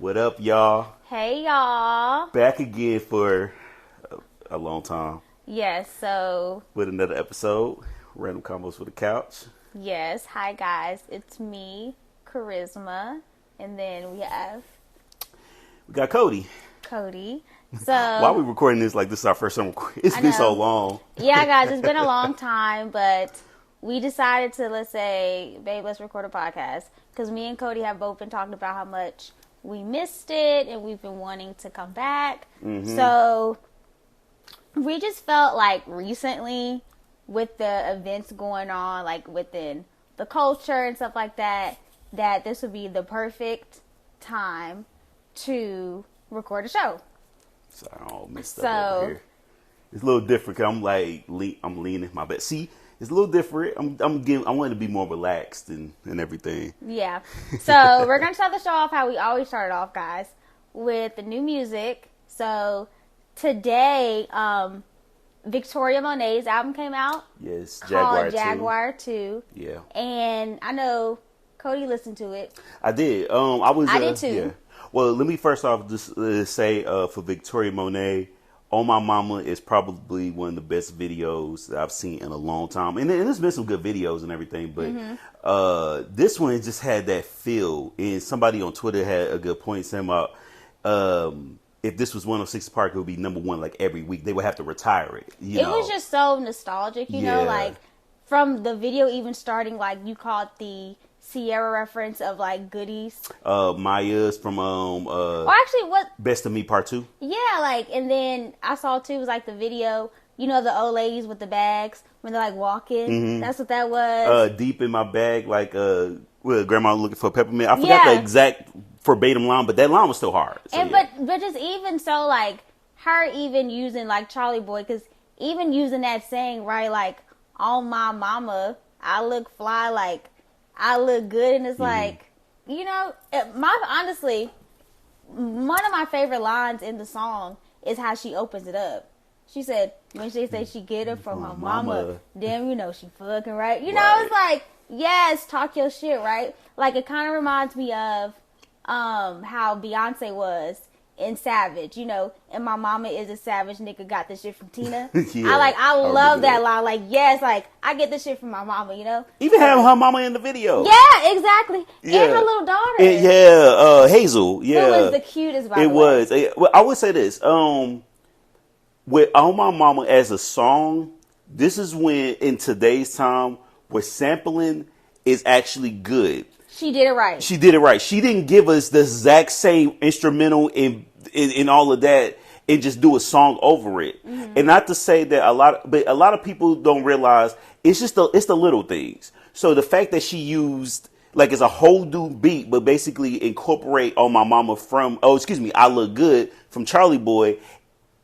What up, y'all? Hey, y'all. Back again for a long time Yes, so, with another episode. Random Convos with a Couch. yes. Hi, guys. It's me, Charisma. And then we have We got Cody. Cody. So, Why are we recording this like this is our first time? It's I been so know. long. Yeah, guys, it's been a long time, but we decided to, let's say, babe, let's record a podcast. Because me and Cody have both been talking about how much we missed it and we've been wanting to come back. Mm-hmm. So, we just felt like recently with the events going on, like within the culture and stuff like that, that this would be the perfect time to record a show. So I all messed So- up over here. It's a little different. 'Cause I'm like, I'm leaning my bed. See, it's a little different. I want to be more relaxed and everything. Yeah. So we're going to start the show off how we always start off, guys, with the new music. So today, Victoria Monet's album came out Yes, called Jaguar 2. Yeah, And I know Cody listened to it. I did. I did too. Yeah. Well, let me first off just say for Victoria Monet, "On My Mama" is probably one of the best videos that I've seen in a long time. And there's been some good videos and everything, but this one just had that feel. And somebody on Twitter had a good point saying about if this was 106 Park, it would be number one like every week. They would have to retire it. You know? Was just so nostalgic, you know, Yeah. like from the video even starting, like you caught the Sierra reference of like goodies. Maya's from Or actually, what? Best of Me Part 2. Yeah, like, and then I saw too was like the video, you know, the old ladies with the bags when they're like walking. Mm-hmm. That's what that was. Deep in my bag, like well, grandma looking for peppermint. I forgot the exact verbatim line, but that line was still hard. So, and yeah. but just even so, like her even using like Charlie Boy, because even using that saying, right, like on my mama, I look fly, like I look good, and it's like, you know, honestly, one of my favorite lines in the song is how she opens it up. She said, when she say she get it from her mama, damn, you know, she fucking right. You know, it's like, yes, talk your shit, right? Like, it kind of reminds me of how Beyonce was in Savage, you know, and my mama is a savage nigga, got this shit from Tina. Yeah, I love that line. Like, yes, like, I get this shit from my mama, you know? Even having her mama in the video. Yeah, exactly. Yeah. And her little daughter. Hazel. Yeah. Who was the cutest, by the way. It was. Well, I would say this. With On My Mama as a song, this is when, in today's time, where sampling is actually good. She did it right. She did it right. She didn't give us the exact same instrumental in all of that and just do a song over it. Mm-hmm. And not to say that a lot of people don't realize it's the little things. So the fact that she used like it's a whole new beat, but basically incorporate On My Mama from I Look Good from Charlie Boy.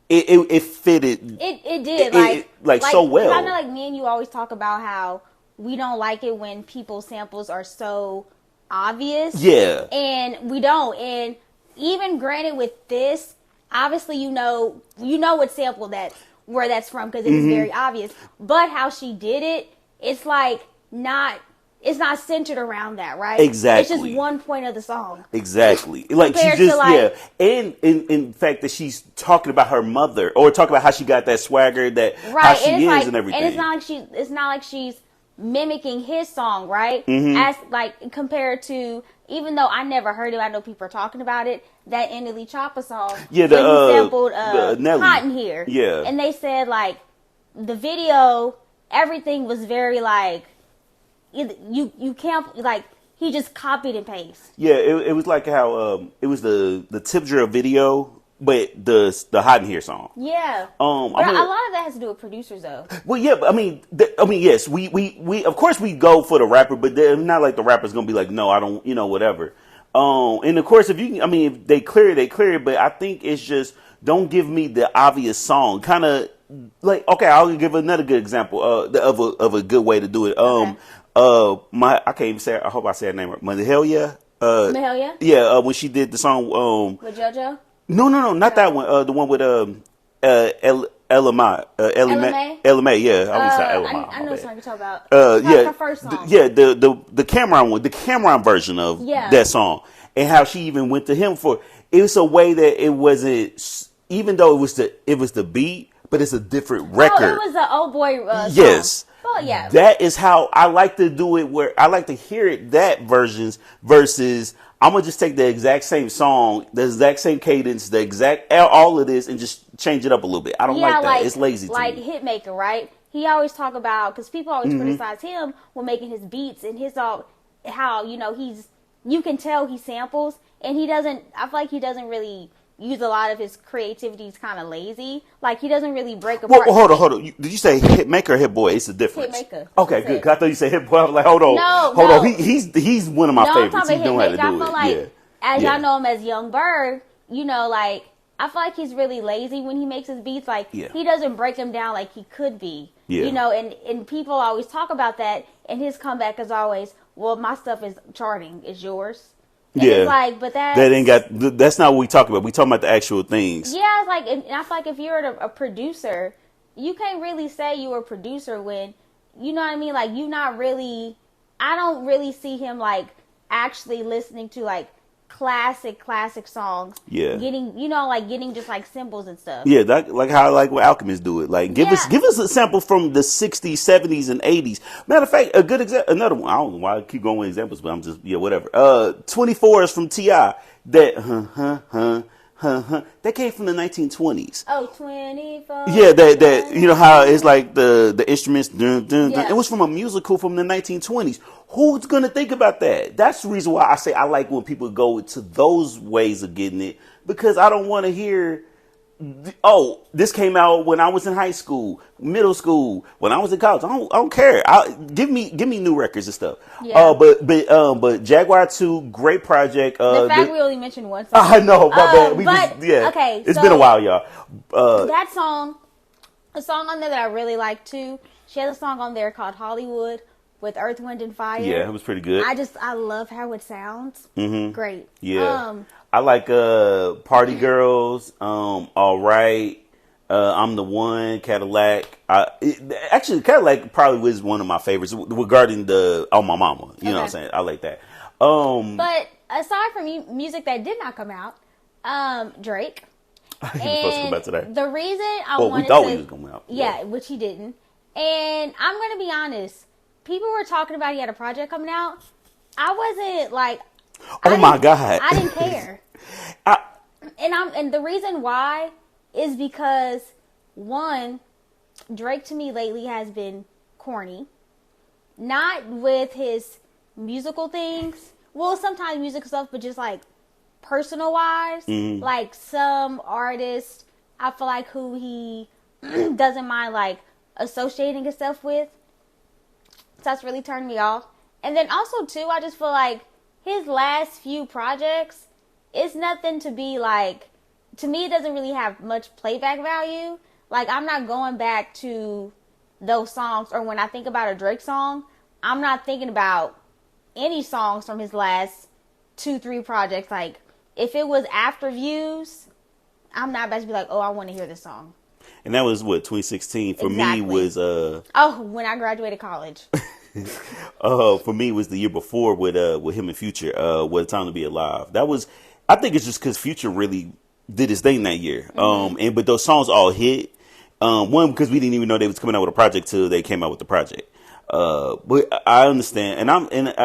It fitted. It did like so well. Kind of like me and you always talk about how we don't like it when people's samples are so obvious. Yeah. And we don't. And even granted with this, obviously you know what sample where that's from because it's very obvious. But how she did it, it's like it's not centered around that, right? Exactly. It's just one point of the song. Exactly. Like she just and in fact that she's talking about her mother or talking about how she got that swagger how she is and everything. And it's not like she's mimicking his song, right? As like compared to, even though I never heard it, I know people are talking about it. That Italy Choppa song, he sampled Nelly. Hot in Here, yeah. And they said like the video, everything was very like you can't like he just copied and pasted. Yeah, it was like how it was the Tip Drill video. But the Hot in Here song. Yeah. But a lot of that has to do with producers, though. Well, yeah, but I mean, yes, we of course we go for the rapper, but they're not like the rapper's gonna be like, no, I don't, whatever. And of course, if they clear it, but I think it's just don't give me the obvious song. Kind of like, okay, I'll give another good example of a good way to do it. I can't even say. I hope I say her name right. Mahalia. Mahalia. Yeah, when she did the song. With JoJo. No, not that one. The one with LMA, yeah. I know what song you're talking about. Yeah, her first song. the Cameron one, the Cameron version of that song. and how she even went to him for. It was a way that it wasn't, even though it was the beat, but it's a different record. Oh, it was the old boy. Yes. Song. Oh yeah. That is how I like to do it. Where I like to hear it that versions versus I'm gonna just take the exact same song, the exact same cadence, the exact all of this, and just change it up a little bit. I don't like that. It's lazy. Like to me. Hitmaker, right? He always talk about, because people always criticize him when making his beats and his all, how you can tell he samples, and he doesn't. I feel like he doesn't really use a lot of his creativity. He's kind of lazy. Like he doesn't really break apart. Well, hold on. Did you say Hitmaker or Hit Boy? It's a difference. Hitmaker. Okay, good. 'Cause I thought you said Hit Boy. I was like, hold on. He's one of my favorites. I'm talking He know how to Hitmaker. I do feel it. like, as y'all know him as Young Bird, like I feel like he's really lazy when he makes his beats. Like he doesn't break them down like he could be. Yeah. And people always talk about that, and his comeback is always, well, my stuff is charting. It's yours. And it's like, but that ain't got. That's not what we talk about. We talking about the actual things. Yeah, it's like, and I feel like if you're a producer, you can't really say you're a producer when, you know what I mean? Like, you not really. I don't really see him like actually listening to like classic songs. Yeah. Getting just like samples and stuff. Yeah, like how I like what Alchemists do it. Like give us a sample from the 60s, 70s, and 80s. Matter of fact, a good example, another one. I don't know why I keep going with examples, but I'm just whatever. 24 is from T.I. That that came from the 1920s. Oh, 24. Yeah, that how it's like the instruments. Dun, dun, dun. It was from a musical from the 1920s. Who's gonna think about that? That's the reason why I say I like when people go to those ways of getting it, because I don't want to hear, oh, this came out when I was in high school, middle school, when I was in college. I don't care. Give me new records and stuff. Yeah. But Jaguar 2, great project. The fact we only mentioned one song. I know, my bad. Okay, it's been a while, y'all. That song, a song on there that I really like too. She has a song on there called Hollywood with Earth, Wind, and Fire. Yeah, it was pretty good. I love how it sounds. Great. Yeah. I like Party Girls, All Right, I'm the One, Cadillac. Actually, Cadillac probably was one of my favorites regarding the On My Mama. You know what I'm saying? I like that. But aside from music that did not come out, Drake. He was supposed to come out today. The reason we thought he was going out. Yeah, which he didn't. And I'm going to be honest. People were talking about he had a project coming out. I wasn't like, oh my God, I didn't care. And the reason why is because, one, Drake to me lately has been corny. Not with his musical things. Well, sometimes musical stuff, but just like personal wise. Like some artists, I feel like who he doesn't mind like associating himself with. So that's really turned me off. And then also too, I just feel like his last few projects, it's nothing to be like, to me it doesn't really have much playback value. Like I'm not going back to those songs, or when I think about a Drake song, I'm not thinking about any songs from his last 2-3 projects. Like if it was After Views, I'm not about to be like, oh, I want to hear this song. And that was what, 2016 for me was when I graduated college. For me was the year before with him and Future, What a Time to Be Alive. That was, I think it's just because Future really did his thing that year. But those songs all hit. One, because we didn't even know they was coming out with a project till they came out with the project. But I understand,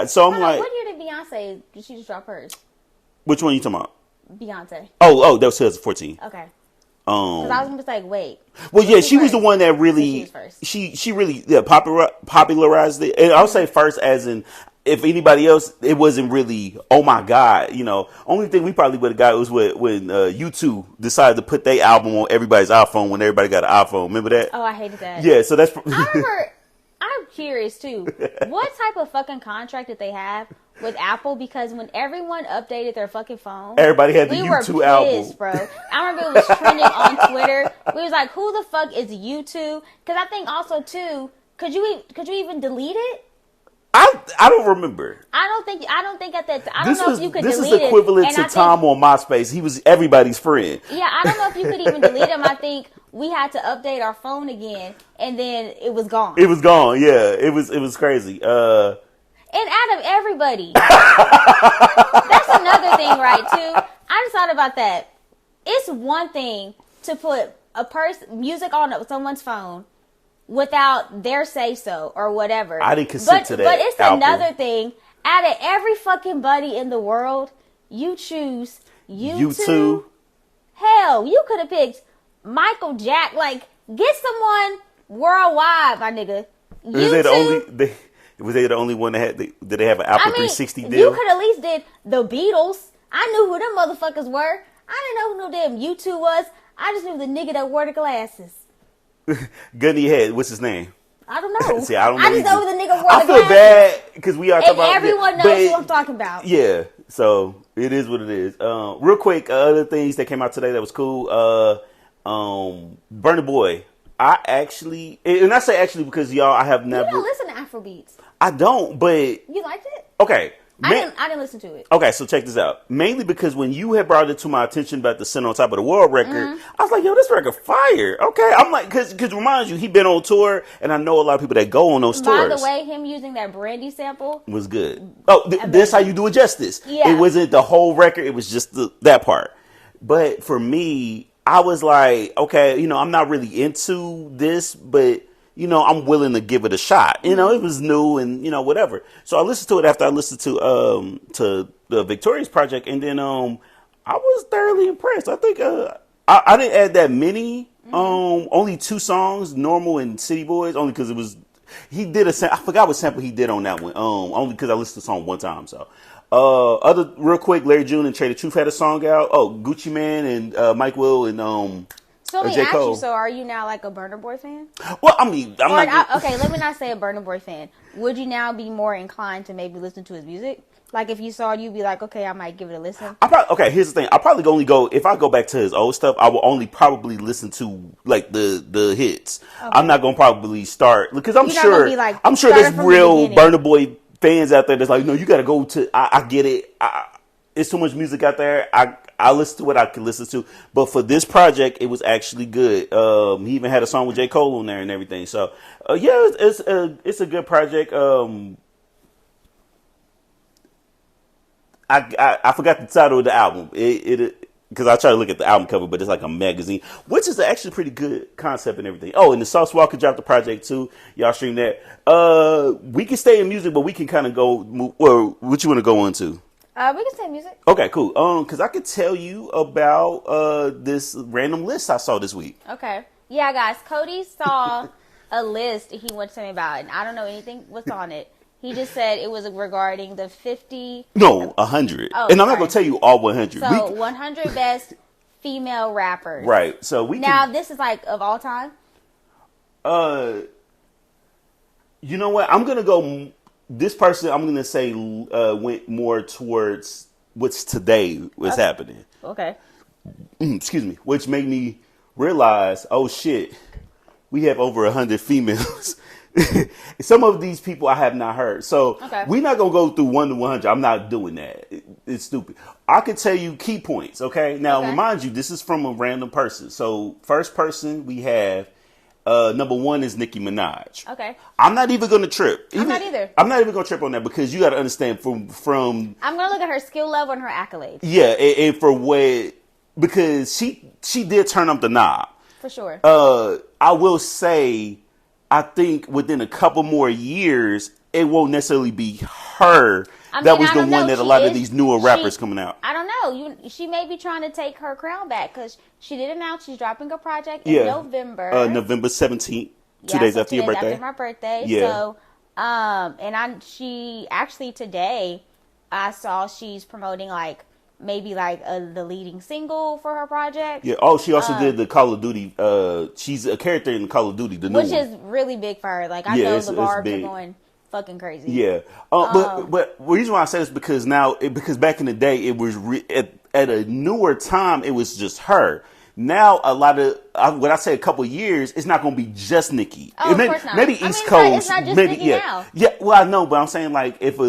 so I'm like, what year did Beyonce? Did she just drop hers? Which one are you talking about? Beyonce. Oh, that was 2014. Okay. Because I was just like, wait. Well, yeah, she was the one that really, she really popularized it. And I'll say first, as in, if anybody else, it wasn't really, oh my God, Only thing we probably would have got was when U2 decided to put their album on everybody's iPhone when everybody got an iPhone. Remember that? Oh, I hated that. Yeah, so that's. I remember. I'm curious too. What type of fucking contract did they have with Apple? Because when everyone updated their fucking phone, everybody had the U2 album, bro. I remember it was trending on Twitter. We was like, "Who the fuck is U2?" Because I think also too, could you even delete it? I don't remember. I don't think at that. I don't know if you could delete it. This is equivalent to Tom on MySpace. He was everybody's friend. Yeah, I don't know if you could even delete him. I think we had to update our phone again, and then it was gone. It was gone. Yeah, it was crazy. And out of everybody, that's another thing, right? Too. I just thought about that. It's one thing to put music on someone's phone without their say so or whatever. I didn't consent to that. But it's Alper. another thing. Out of every fucking buddy in the world, you choose U2. Hell, you could have picked Michael Jack. Like, get someone worldwide, my nigga. Was they the only one that had? Did they have an Apple 360 deal? You could at least did the Beatles. I knew who them motherfuckers were. I didn't know who no damn U2 was. I just knew the nigga that wore the glasses. Gun in your head. What's his name? I don't know. See, I don't know. I just know the nigga wore the glasses. I feel bad because we are talking about. Everyone knows who I'm talking about. Yeah, so it is what it is. Real quick, other things that came out today that was cool. Burna Boy. I actually, and I say actually because y'all, I have never. You don't listen to Afrobeats. I don't, but you liked it. Okay. I didn't listen to it. Okay, so check this out. Mainly because when you had brought it to my attention about the Sin on Top of the World record, I was like, yo, this record fire. Okay. I'm like, because remind you, he been on tour, and I know a lot of people that go on those tours. By the way, him using that Brandy sample was good. Oh, this how you do it justice. Yeah. It wasn't the whole record. It was just that part. But for me, I was like, okay, I'm not really into this, but I'm willing to give it a shot. It was new and, whatever. So I listened to it after I listened to the Victorious Project. And then, I was thoroughly impressed. I think, I didn't add that many, only 2 songs, Normal and City Boys, only because he did I forgot what sample he did on that one. Only because I listened to the song one time. So, real quick, Larry June and Trey the Truth had a song out. Oh, Gucci Mane and Mike Will and, so let me ask you, so are you now like a Burna Boy fan? Well, I mean, okay, let me not say a Burna Boy fan. Would you now be more inclined to maybe listen to his music? Like if you saw it, you'd be like, okay, I might give it a listen. Okay, here's the thing. I'll probably only go, if I go back to his old stuff, I will only probably listen to like the hits. Okay. I'm not going to probably start, because I'm sure there's real Burna Boy fans out there that's like, no, you got to go to, I get it. It's too much music out there. I listen to what I can listen to, but for this project, it was actually good. He even had a song with J. Cole on there and everything. So, yeah, it's a good project. I forgot the title of the album. Because I try to look at the album cover, but it's like a magazine, which is actually a pretty good concept and everything. Oh, and the Sauce Walker dropped the project too. Y'all stream that. We can stay in music, but we can kind of go. Well, what you want to go on to? We can say music. Okay, cool. Because I could tell you about this random list I saw this week. Okay. Yeah, guys. Cody saw a list he wanted to tell me about, and I don't know anything what's on it. He just said it was regarding the 50... No, 100. And I'm not going to tell you all 100. So, 100 best female rappers. Right. So, this is like of all time? You know what? I'm going to go... This person, I'm going to say, went more towards what's today was happening. Okay. Excuse me. Which made me realize, oh, shit, we have over 100 females. Some of these people I have not heard. So we're not going to go through 1 to 100. I'm not doing that. It's stupid. I could tell you key points, okay? Now, remind you, this is from a random person. So first person we have, number 1 is Nicki Minaj. Okay. I'm not even going to trip. I'm not either. I'm not even going to trip on that because you got to understand from... I'm going to look at her skill level and her accolades. Yeah, and for what... Because she did turn up the knob. For sure. I will say... I think within a couple more years, it won't necessarily be her that was the one that a lot of these newer rappers coming out. I don't know. She may be trying to take her crown back because she did announce she's dropping a project in November. November 17th, 2 days after your birthday. After my birthday. Yeah. So, she actually today, I saw she's promoting maybe the leading single for her project. Yeah. Oh, she also did the Call of Duty. She's a character in Call of Duty, the new one. Which is really big for her. I know the barbs are going fucking crazy. Yeah. But the reason why I say this because because back in the day it was at a newer time it was just her. Now a lot of when I say a couple years, it's not going to be just Nicki. Oh, of course not. Maybe East Coast. It's not just maybe Nicki now. Yeah. Well, I know, but I'm saying if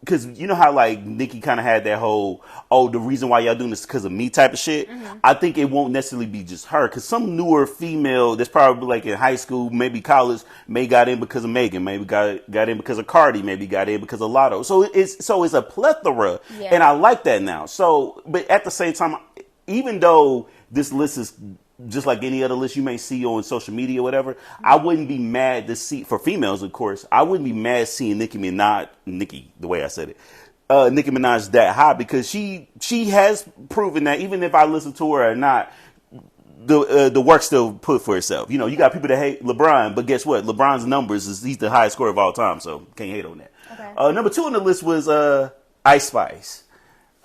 because you know how like Nicki kind of had that whole, oh, the reason why y'all doing this is because of me type of shit. I think it won't necessarily be just her, because some newer female that's probably like in high school, maybe college, may got in because of Megan, maybe got in because of Cardi, maybe got in because of Lotto. So it's a plethora, and I like that now. So, but at the same time, even though this list is just like any other list you may see on social media or whatever, I wouldn't be mad to see, for females, of course, I wouldn't be mad seeing Nicki, the way I said it, Nicki Minaj that high, because she has proven that even if I listen to her or not, the work still put for itself. You know, you got people that hate LeBron, but guess what? LeBron's numbers he's the highest scorer of all time, so can't hate on that. Okay. Number 2 on the list was Ice Spice.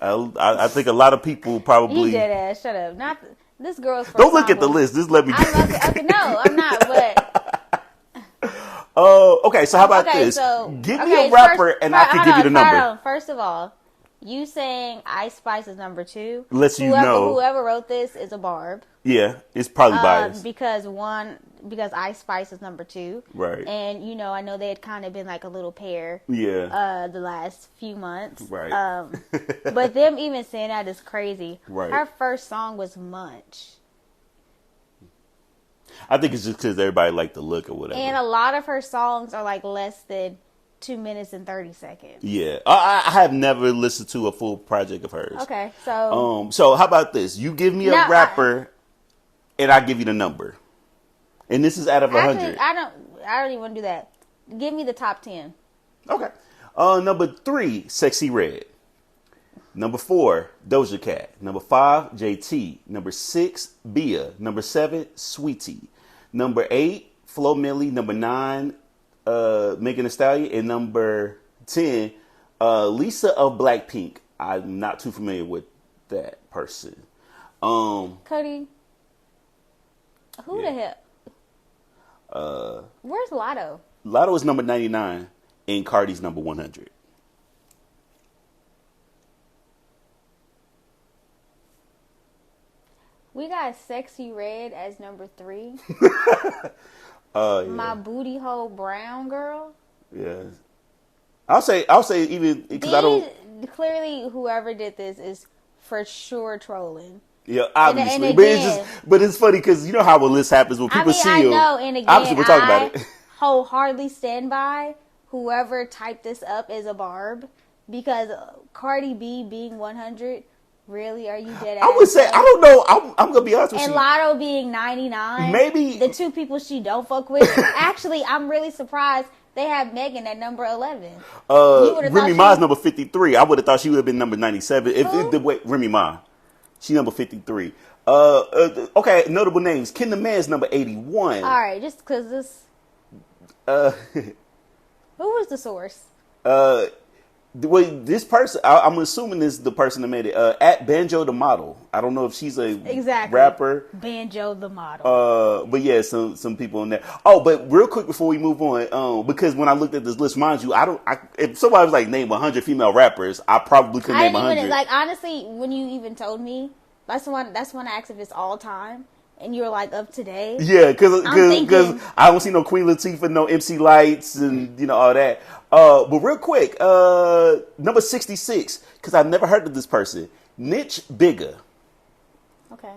I think a lot of people probably. You dead ass. Shut up. Not this girl's. First Don't look at the list. Just let me. Okay, no, I'm not. But. Okay. So how about this? So, give me a rapper, and I can give you the number. First of all, you saying Ice Spice is number 2. Whoever wrote this is a barb. Yeah, it's probably biased. Because Ice Spice is number 2. Right. And, I know they had kind of been like a little pair. Yeah. The last few months. Right. But them even saying that is crazy. Right. Her first song was Munch. I think it's just because everybody liked the look or whatever. And a lot of her songs are like less than 2 minutes and 30 seconds. Yeah. I have never listened to a full project of hers. Okay, so. So how about this? You give me a rapper, and I give you the number. And this is out of 100. I don't even want to do that. Give me the top 10. Okay. Number 3, Sexy Red. Number 4, Doja Cat. Number 5, JT. Number 6, Bia. Number 7, Sweetie. Number 8, Flo Milli. Number 9, Megan Thee Stallion. And number 10, Lisa of Blackpink. I'm not too familiar with that person. Cody, who the hell? Where's Lotto? Lotto is number 99 and Cardi's number 100. We got Sexy Red as number 3. Yeah. My booty hole brown girl. Yeah. I'll say even because I don't. Clearly, whoever did this is for sure trolling. Yeah, obviously, and but it's funny because you know how a list happens when people see you. I know, and again, obviously we're talking about it. Wholeheartedly stand by whoever typed this up as a barb, because Cardi B being 100. Really, are you dead ass? I would say, I don't know. I'm gonna be honest with you. And Lotto being 99. Maybe the 2 people she don't fuck with. Actually, I'm really surprised they have Megan at number 11. Remy Ma's number 53. I would have thought she would have been number 97. If the way Remy Ma, she number 53. Okay, notable names. Ken the Man's number 81. All right, just because this. Who was the source? This person, I'm assuming this is the person that made it. At Banjo the Model. I don't know if she's a rapper. Banjo the Model. But yeah, some people in there. Oh, but real quick before we move on, because when I looked at this list, mind you, if somebody was like name 100 female rappers, I probably couldn't name 100. Like honestly, when you even told me, that's when I asked if it's all time. And you're like up to date. Yeah, because I don't see no Queen Latifah, no MC Lights, and all that. But real quick, number 66, because I've never heard of this person, Niche Bigger. Okay.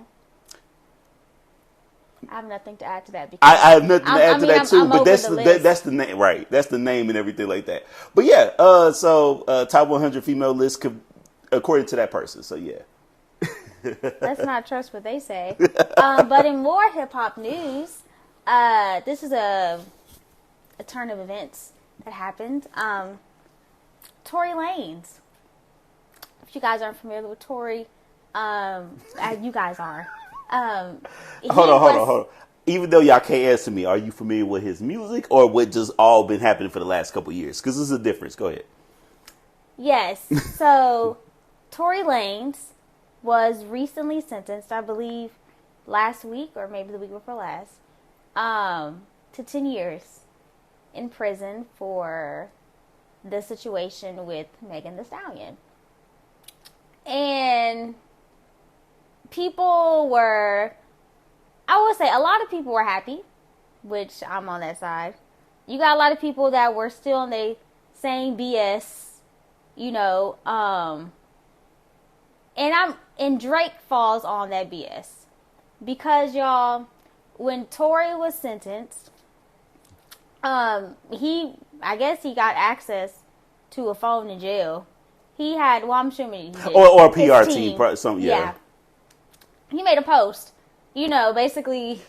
I have nothing to add to that. Because I have nothing to add to that too. But that's the name, right? That's the name and everything like that. But yeah, so top 100 female list according to that person. So yeah. Let's not trust what they say. But in more hip hop news, this is a turn of events that happened. Tory Lanes. If you guys aren't familiar with Tory, you guys are. Hold on. Even though y'all can't answer me, are you familiar with his music or what just all been happening for the last couple of years? Because there's a difference. Go ahead. Yes. So, Tory Lanes was recently sentenced, I believe, last week or maybe the week before last, to 10 years in prison for the situation with Megan Thee Stallion. And people were, I would say a lot of people were happy, which I'm on that side. You got a lot of people that were still on the same BS you know, and Drake falls on that BS because y'all, when Tory was sentenced, I guess he got access to a phone in jail. He had, well, I'm assuming he did. Or a PR team, something, yeah. He made a post, you know, basically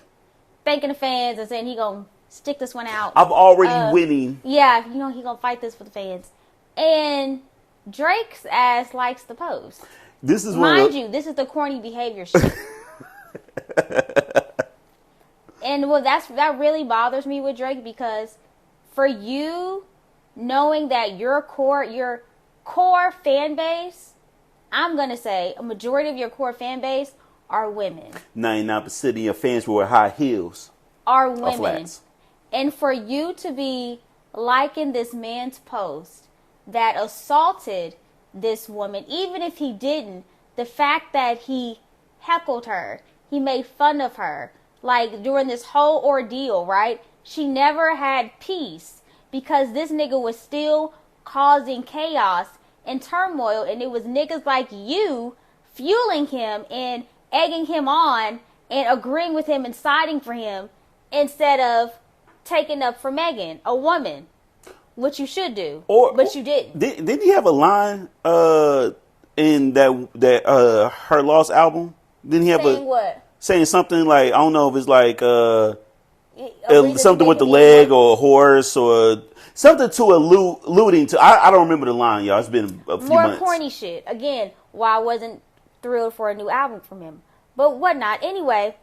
thanking the fans and saying he gonna stick this one out. I'm already winning. Yeah, you know, he gonna fight this for the fans. And Drake's ass likes the post. This is Mind you, this is the corny behavior shit. And well, that really bothers me with Drake, because for you knowing that your core fan base, I'm gonna say a majority of your core fan base are women. 99% of your fans wear high heels. Are women. Flats. And for you to be liking this man's post that assaulted this woman, even if he didn't, the fact that he heckled her, he made fun of her, like during this whole ordeal, right? She never had peace because this nigga was still causing chaos and turmoil, and it was niggas like you fueling him and egging him on and agreeing with him and siding for him instead of taking up for Megan, a woman, which you should do, but you didn't. Didn't he have a line in that Her Lost album? Didn't he have saying what? Saying something like, I don't know if it's like something with the leg or a horse or something to alluding to. I don't remember the line, y'all. It's been a few months. More corny shit. Again, why I wasn't thrilled for a new album from him. But whatnot. Anyway,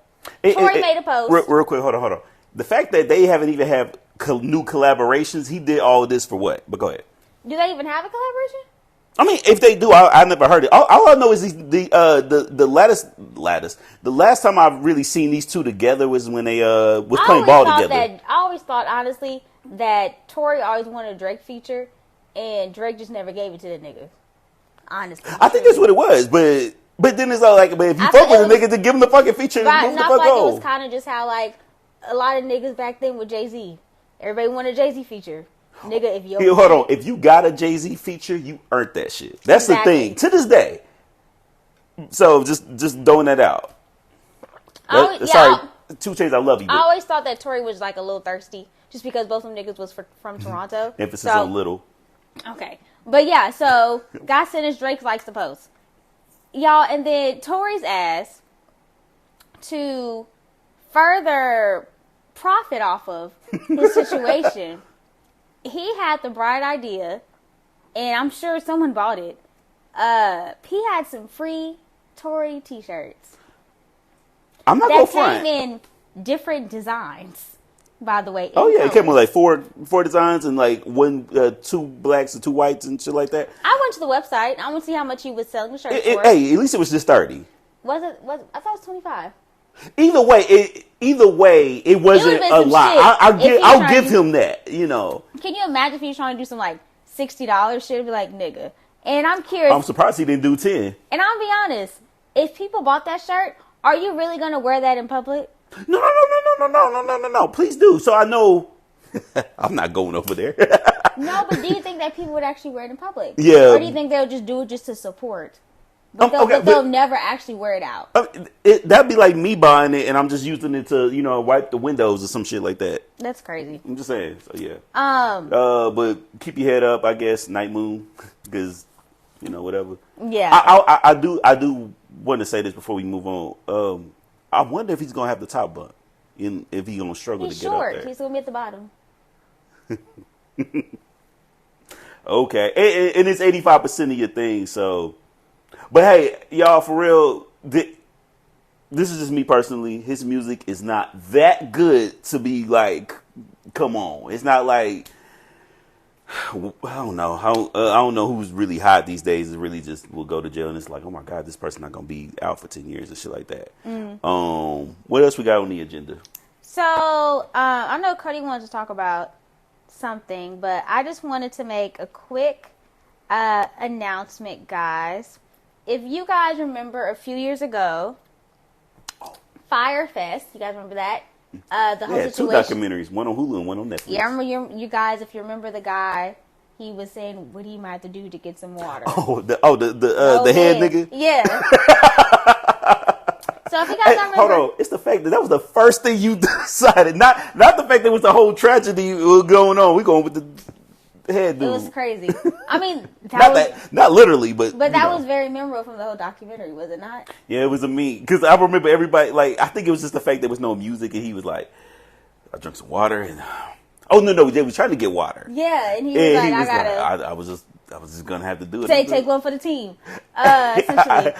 Tory made a post. Real quick, hold on. The fact that they haven't even had new collaborations, he did all of this for what? But go ahead. Do they even have a collaboration? I mean, if they do, I never heard it. All I know is the last time I've really seen these two together was when they was playing ball together. I always thought, honestly, that Tory always wanted a Drake feature, and Drake just never gave it to the nigga. Honestly, I think that's what it was, but then it's all like, but if you fuck with a nigga, to give him the fucking feature, right, move the fuck on. It was kind of just how like a lot of niggas back then with Jay-Z, everybody wanted a Jay-Z feature. Nigga, if you hold on, if you got a Jay-Z feature, you earned that shit. That's the thing to this day. So just throwing that out. Sorry, 2 Chainz, I love you. I always thought that Tory was like a little thirsty, just because both of them niggas was from Toronto. Emphasis on little. Okay, but yeah, so got sentenced. Drake likes the post, y'all, and then Tory's ass to further profit off of his situation. He had the bright idea, and I'm sure someone bought it. He had some free Tory t-shirts. I'm not going to front. That came in different designs, by the way. Oh, yeah. It came with like four designs and like 2 blacks and 2 whites and shit like that. I went to the website. I want to see how much he was selling the shirts for. Hey, at least it was just 30. Was it? I thought it was 25. Either way, it wasn't a lot. I'll give him that, you know. Can you imagine if he was trying to do some like $60 shit? It'd be like, nigga. And I'm curious. I'm surprised he didn't do 10. And I'll be honest. If people bought that shirt, are you really going to wear that in public? No. Please do. So I know I'm not going over there. No, but do you think that people would actually wear it in public? Yeah. Or do you think they'll just do it just to support? But they'll never actually wear it out. That'd be like me buying it and I'm just using it to, you know, wipe the windows or some shit like that. That's crazy. I'm just saying. So yeah. But keep your head up, I guess. Night Moon, because you know whatever. Yeah. I do want to say this before we move on. I wonder if he's gonna have the top bump, if he's gonna struggle to get up there. He's gonna be at the bottom. Okay, and it's 85% of your thing, so. But hey, y'all, for real, this is just me personally. His music is not that good to be like, come on. It's not like, I don't know. I don't know who's really hot these days. It really just will go to jail and it's like, oh my God, this person not going to be out for 10 years and shit like that. What else we got on the agenda? So, I know Cody wanted to talk about something, but I just wanted to make a quick announcement, guys. If you guys remember a few years ago, Fyre Fest, you guys remember that? The whole situation. 2 documentaries, one on Hulu and one on Netflix. Yeah, I remember you guys, if you remember the guy he was saying what he might have to do to get some water. The head nigga. Yeah. So if you guys don't remember, hold on, it's the fact that was the first thing you decided, not the fact that it was the whole tragedy going on. We going with the head dude. It was crazy. I mean, not literally, but that was very memorable from the whole documentary, was it not? Yeah, it was a meme because I remember everybody like I think it was just the fact there was no music and he was like, I drank some water and no, they was trying to get water. Yeah, and he was like, I gotta. I was just gonna have to do it. Take one for the team. Essentially.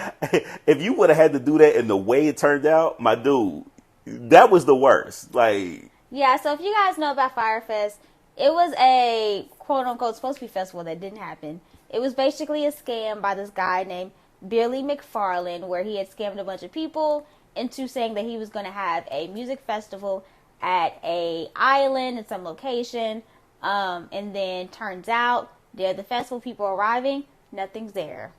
If you would have had to do that in the way it turned out, my dude, that was the worst. Like, yeah. So if you guys know about Fyre Fest, it was a quote unquote supposed to be festival that didn't happen. It was basically a scam by this guy named Billy McFarland, where he had scammed a bunch of people into saying that he was going to have a music festival at a island in some location, and then turns out the festival people arriving, nothing's there.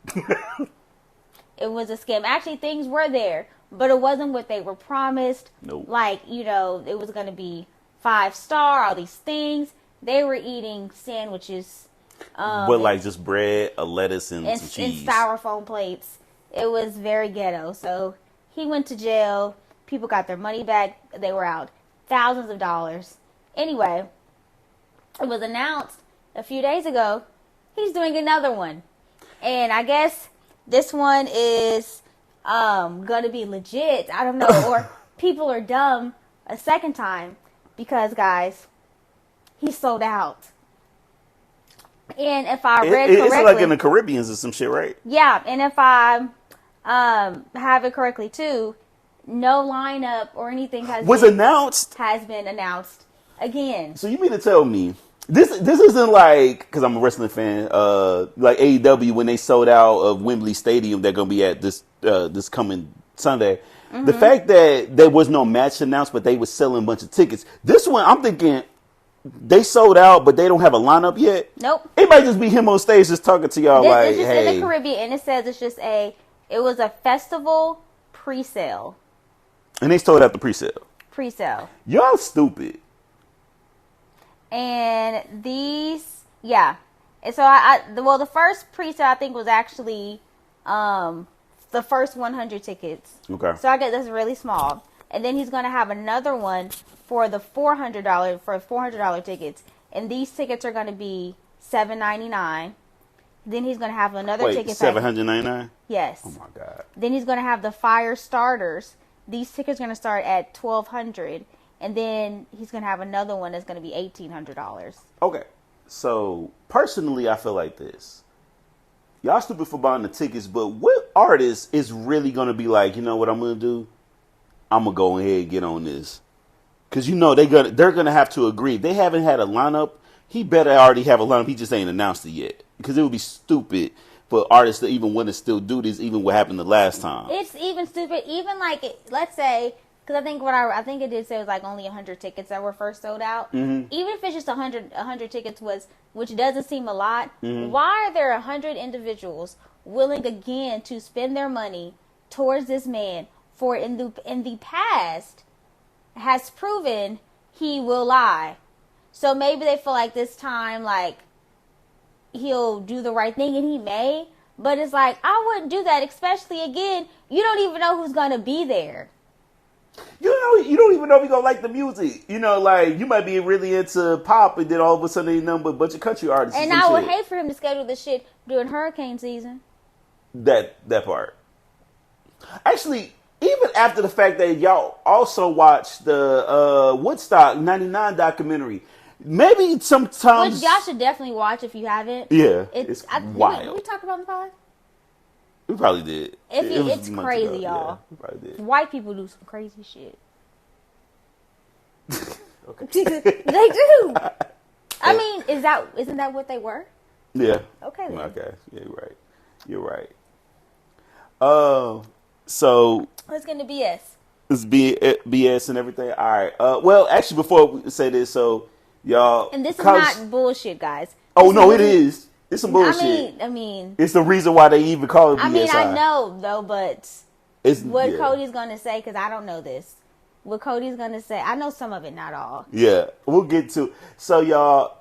It was a scam. Actually, things were there, but it wasn't what they were promised. Nope. Like, it was going to be 5-star, all these things. They were eating sandwiches. But like just bread, a lettuce, and some cheese. And styrofoam plates. It was very ghetto. So he went to jail. People got their money back. They were out thousands of dollars. Anyway, it was announced a few days ago he's doing another one. And I guess this one is going to be legit. I don't know. Or people are dumb a second time because, guys, he sold out. And if I read correctly, it's like in the Caribbean or some shit, right? Yeah, and if I have it correctly too, no lineup or anything has been announced again. So you mean to tell me this isn't like, because I'm a wrestling fan, like AEW when they sold out of Wembley Stadium, they're gonna be at this coming Sunday. Mm-hmm. The fact that there was no match announced, but they were selling a bunch of tickets. This one, I'm thinking. They sold out, but they don't have a lineup yet. Nope. It might just be him on stage just talking to y'all it's just in the Caribbean, and it says it was a festival pre-sale. And they sold out the pre-sale. Pre-sale. Y'all stupid. And these, yeah. And so the first pre-sale I think was actually the first 100 tickets. Okay. So I guess that's really small. And then he's going to have another one for the $400 tickets, and these tickets are going to be $7.99. Then he's going to have another ticket. $799? Yes. Oh my God. Then he's going to have the Fire starters. These tickets are going to start at $1,200, and then he's going to have another one that's going to be $1,800. Okay. So personally, I feel like this. Y'all stupid for buying the tickets, but what artist is really going to be like, you know what I'm going to do? I'm going to go ahead and get on this. Because they're gonna have to agree. They haven't had a lineup. He better already have a lineup. He just ain't announced it yet. Because it would be stupid for artists to even want to still do this, even what happened the last time. It's even stupid. Even like, let's say, because I think it did say it was like only 100 tickets that were first sold out. Mm-hmm. Even if it's just 100 tickets which doesn't seem a lot. Mm-hmm. Why are there 100 individuals willing again to spend their money towards this man for in the past? Has proven he will lie. So maybe they feel like this time, like, he'll do the right thing, and he may. But it's like, I wouldn't do that, especially, again, you don't even know who's going to be there. You don't even know if you're going to like the music. Like, you might be really into pop, and then all of a sudden you know a bunch of country artists. And I would hate for him to schedule this shit during hurricane season. That part. Actually, even after the fact that y'all also watched the Woodstock 99 documentary, maybe sometimes... Which y'all should definitely watch if you haven't. Yeah, it's wild. Did we talk about it on the pod? We probably did. It's crazy, y'all. Yeah, we probably did. White people do some crazy shit. Okay. They do. I mean, isn't that what they were? Yeah. Okay, then. Okay. Yeah, you're right. So... It's going to be BS. It's BS and everything. All right. Well, actually, before we say this, so y'all... And this is not bullshit, guys. It is. It's some bullshit. I mean... It's the reason why they even call it BSI. I mean, I know, though, but... Cody's going to say, because I don't know this. What Cody's going to say... I know some of it, not all. Yeah. We'll get to... So, y'all...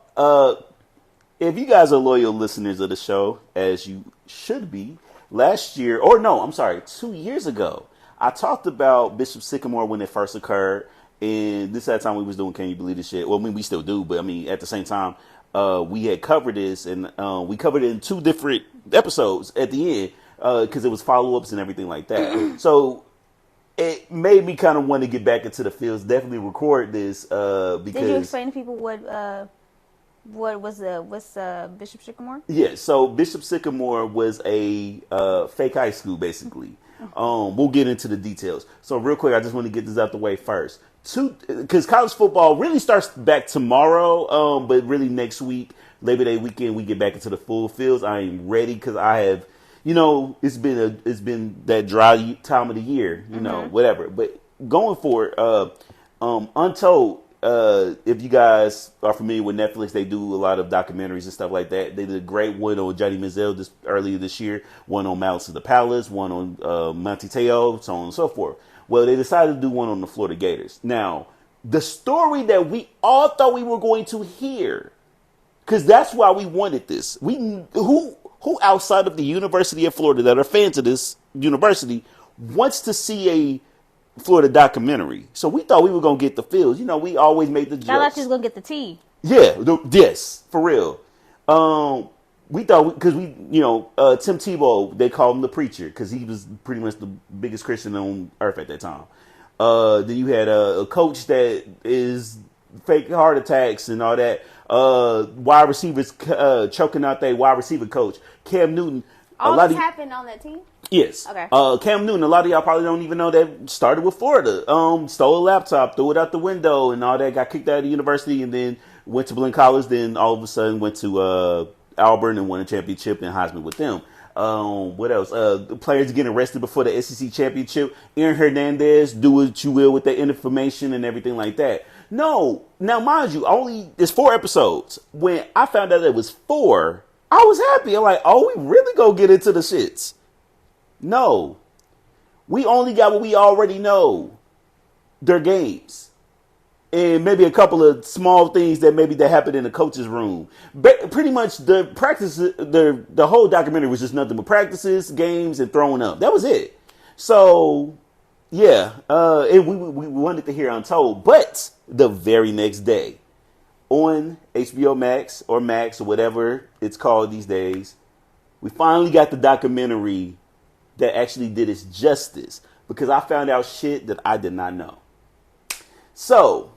if you guys are loyal listeners of the show, as you should be, last year, or no, I'm sorry, 2 years ago, I talked about Bishop Sycamore when it first occurred. And this at the time we was doing Can You Believe This Shit? Well, I mean, we still do, but I mean, at the same time, we had covered this, and we covered it in 2 different episodes at the end, because it was follow-ups and everything like that. So it made me kind of want to get back into the fields, definitely record this, because... Did you explain to people what's Bishop Sycamore? Yeah, so Bishop Sycamore was a fake high school, basically. We'll get into the details. So real quick, I just want to get this out the way first. Because college football really starts back tomorrow, but really next week, Labor Day weekend, we get back into the full fields. I am ready because I have, it's been that dry time of the year, whatever. But going forward, Untold. If you guys are familiar with Netflix, they do a lot of documentaries and stuff like that. They did a great one on Johnny Manziel earlier this year, one on Malice of the Palace, one on Monte Teo, so on and so forth. Well, they decided to do one on the Florida Gators. Now, the story that we all thought we were going to hear, because that's why we wanted this. Who outside of the University of Florida that are fans of this university wants to see a Florida documentary? So we thought we were going to get the feels. We always made the jokes. I thought you was going to get the tea. Yeah, yes, for real. We thought, because Tim Tebow, they called him the preacher because he was pretty much the biggest Christian on earth at that time. Then you had a coach that is fake heart attacks and all that. Wide receivers choking out their wide receiver coach. Cam Newton. All this happened on that team? Yes. Okay. Cam Newton, a lot of y'all probably don't even know that started with Florida. Stole a laptop, threw it out the window and all that, got kicked out of the university and then went to Blinn College. Then all of a sudden went to Auburn and won a championship and Heisman with them. What else? Players getting arrested before the SEC championship. Aaron Hernandez, do what you will with that information and everything like that. No. Now, mind you, it's 4 episodes. When I found out it was 4, I was happy. I'm like, oh, we really go get into the shits. No. We only got what we already know. Their games. And maybe a couple of small things that happened in the coach's room. But pretty much the practice, the whole documentary was just nothing but practices, games, and throwing up. That was it. So, yeah. And we wanted to hear Untold. But the very next day, on HBO Max or whatever it's called these days, we finally got the documentary that actually did its justice. Because I found out shit that I did not know. So,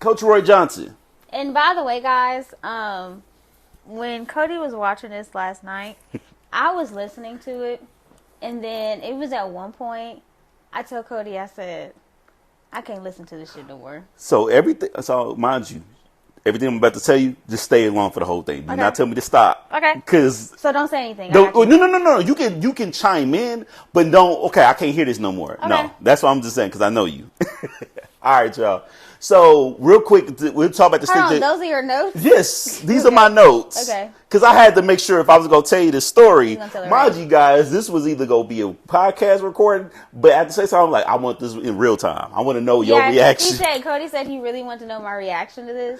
Coach Roy Johnson. And by the way, guys, when Cody was watching this last night, I was listening to it. And then it was at one point, I told Cody, I said, I can't listen to this shit no more. So, mind you, everything I'm about to tell you, just stay along for the whole thing. Do not tell me to stop. Okay. So don't say anything. No. You can chime in, but don't. Okay, I can't hear this no more. Okay. No, that's what I'm just saying because I know you. All right, y'all. So real quick, we'll talk about the those are your notes? Yes, these are my notes. Okay. Because I had to make sure if I was going to tell you the story, mind right. you guys, this was either going to be a podcast recording, but at the same time, I'm like, I want this in real time. I want to know your reaction. Cody said he really wanted to know my reaction to this.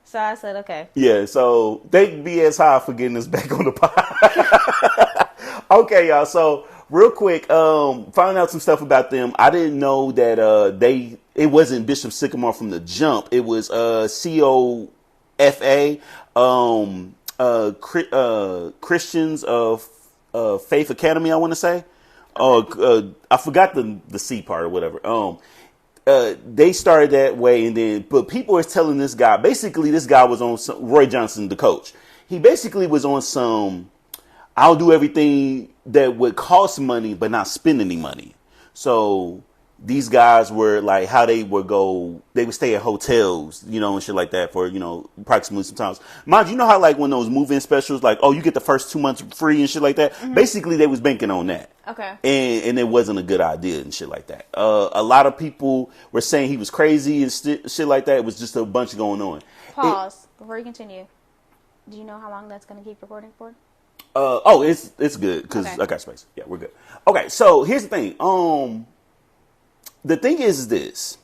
So I said, okay. Yeah, so thank BS High for getting us back on the pod. Okay, y'all. So real quick, finding out some stuff about them. I didn't know that it wasn't Bishop Sycamore from the jump. It was COFA, Christians of Faith Academy, I want to say. I forgot the C part or whatever. They started that way, but people are telling this guy, basically this guy was on Roy Johnson, the coach. He basically was on some, I'll do everything that would cost money, but not spend any money. So these guys were like, how they would stay at hotels, and shit like that for, approximately sometimes. Mind you, know how like when those move-in specials, like, oh, you get the first 2 months free and shit like that. Mm-hmm. Basically, they was banking on that. Okay. And it wasn't a good idea and shit like that. A lot of people were saying he was crazy and shit like that. It was just a bunch going on. Pause before you continue. Do you know how long that's going to keep recording for? It's good because I got space. Yeah, we're good. Okay, so here's the thing. The thing is this.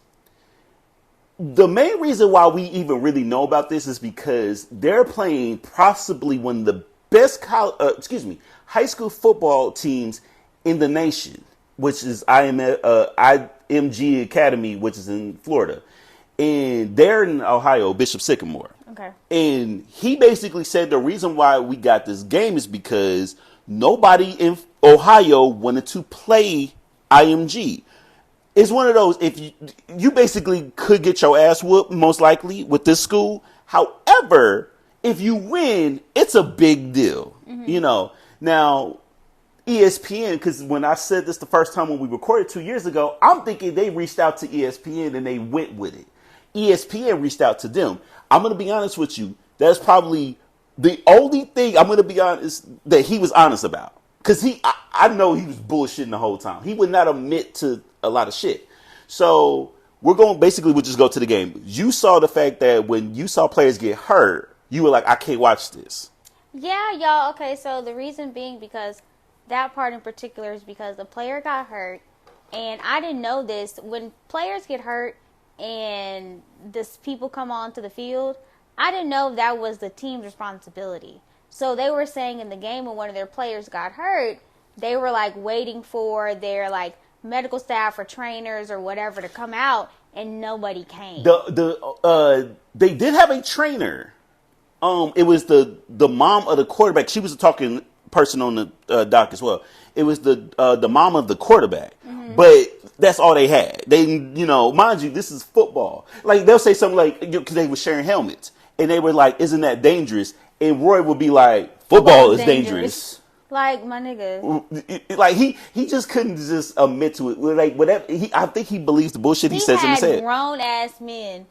the main reason why we even really know about this is because they're playing possibly one of the best high school football teams in the nation, which is IMG Academy, which is in Florida. And they're in Ohio, Bishop Sycamore. Okay. And he basically said the reason why we got this game is because nobody in Ohio wanted to play IMG. It's one of those, if you basically could get your ass whooped, most likely, with this school. However, if you win, it's a big deal. Mm-hmm. Now, ESPN, because when I said this the first time when we recorded 2 years ago, I'm thinking they reached out to ESPN and they went with it. ESPN reached out to them. I'm going to be honest with you. That's probably the only thing I'm going to be honest that he was honest about. Because I know he was bullshitting the whole time. He would not admit to a lot of shit. So we'll just go to the game. You saw the fact that when you saw players get hurt, you were like, I can't watch this. Yeah, y'all. Okay, so the reason being because that part in particular is because the player got hurt. And I didn't know this. When players get hurt and people come onto the field, I didn't know that was the team's responsibility. So they were saying in the game when one of their players got hurt, they were like waiting for their like medical staff or trainers or whatever to come out, and nobody came. They did have a trainer. It was the mom of the quarterback. She was a talking person on the dock as well. It was the mom of the quarterback. Mm-hmm. But that's all they had. They, mind you, this is football. Like they'll say something like, because they were sharing helmets, and they were like, "Isn't that dangerous?" And Roy would be like, "Football is dangerous." Like my nigga. Like he just couldn't just admit to it. Like whatever. I think he believes the bullshit he says in his head. He had grown ass men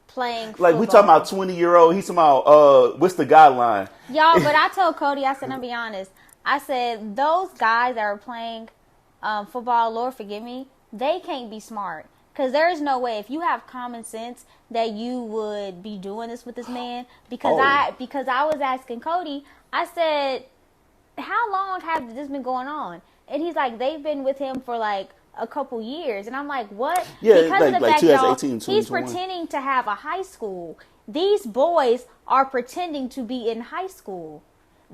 playing football. Like we talking about 20-year-old. He's talking about what's the guideline? Y'all, but I told Cody, I said, I'll be honest. I said those guys that are playing football, Lord forgive me, they can't be smart. Because there is no way, if you have common sense, that you would be doing this with this man. Because I was asking Cody, I said, how long has this been going on? And he's like, they've been with him for like a couple years. And I'm like, what? Yeah, because of the fact, y'all, he's 2021. pretending to have a high school. These boys are pretending to be in high school.